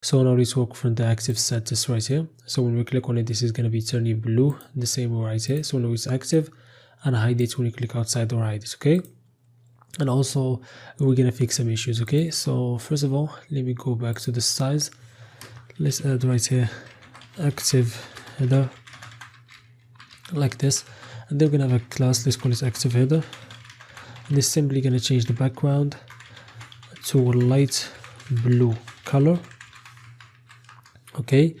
So now let's work from the active status right here. So when we click on it, this is going to be turning blue, the same way right here. So now it's active, and hide it when you click outside or hide it, okay? And also we're gonna fix some issues, okay? So first of all, let me go back to the styles. Let's add right here active header like this, and they're gonna have a class, let's call it active header, and it's simply gonna change the background to a light blue color, okay?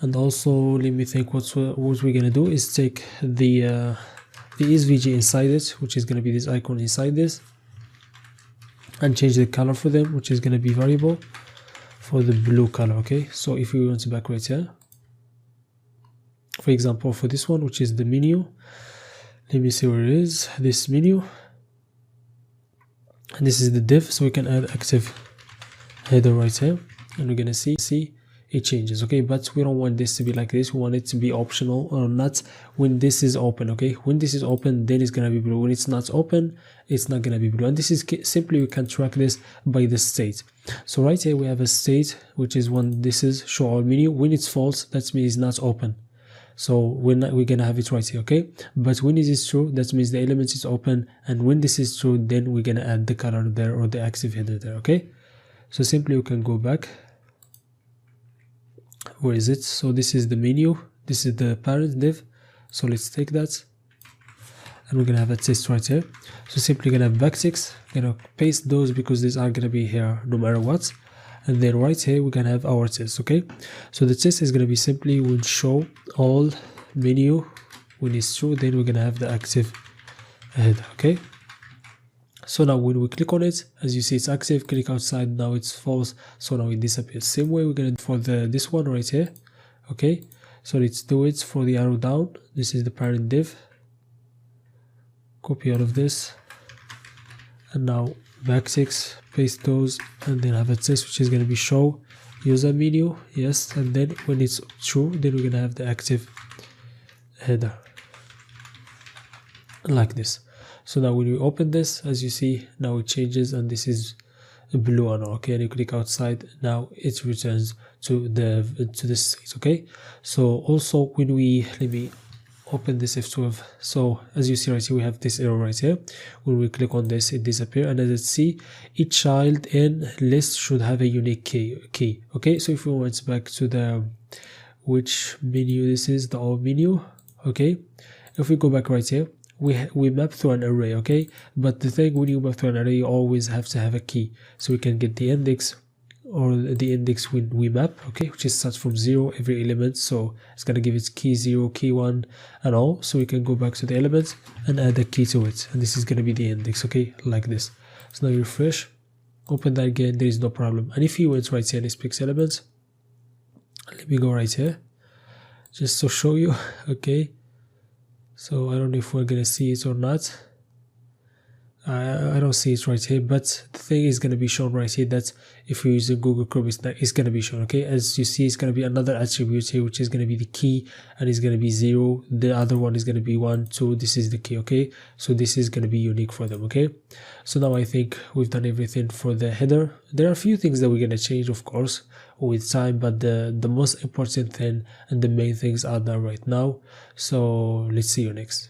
And also let me think what we're gonna do is take the SVG inside it, which is gonna be this icon inside this, and change the color for them, which is going to be variable for the blue color, okay? So if we want to back right here, for example, for this one, which is the menu, let me see where it is, this menu, and this is the div, so we can add active header right here, and we're going to see it changes, okay? But we don't want this to be like this, we want it to be optional or not when this is open, okay? When this is open, then it's gonna be blue. When it's not open, it's not gonna be blue. And this is simply, we can track this by the state. So right here we have a state, which is when this is show all menu. When it's false, that means it's not open. So we're gonna have it right here, okay? But when it is true, that means the element is open, and when this is true, then we're gonna add the color there or the active header there, okay? So simply we can go back. Where is it? So this is the menu, this is the parent div, so let's take that, and we're gonna have a test right here. So simply gonna have backticks, gonna paste those because these are gonna be here no matter what, and then right here we're gonna have our test, okay? So the test is gonna be simply will show all menu. When it's true, then we're gonna have the active header, okay? So now when we click on it, as you see it's active, click outside, now it's false, so now it disappears. Same way we're gonna do for this one right here, okay? So let's do it for the arrow down. This is the parent div, copy all of this, and now backticks, paste those, and then have a test which is gonna be show user menu, yes, and then when it's true, then we're gonna have the active header like this. So now when we open this, as you see, now it changes, and this is a blue one, okay? And you click outside, now it returns to the state, okay? So also when we, let me open this F12. So as you see right here, we have this error right here. When we click on this, it disappears, and as you see, each child in list should have a unique key, okay? So if we went back to the which menu, this is the all menu, okay? If we go back right here, we map through an array, okay? But the thing, when you map through an array, you always have to have a key, so we can get the index or the index when we map, okay, which is starts from 0 every element, so it's gonna give it key 0, key 1, and all. So we can go back to the element and add a key to it, and this is gonna be the index, okay, like this. So now you refresh, open that again, there is no problem. And if you went right here, let's pick elements, let me go right here just to show you, okay? So I don't know if we're gonna see it or not. I don't see it right here, but the thing is going to be shown right here that if you're using Google Chrome, it's going to be shown, okay? As you see, it's going to be another attribute here, which is going to be the key, and it's going to be 0. The other one is going to be 1, 2. This is the key, okay? So this is going to be unique for them, okay? So now I think we've done everything for the header. There are a few things that we're going to change, of course, with time, but the most important thing and the main things are done right now. So let's see you next.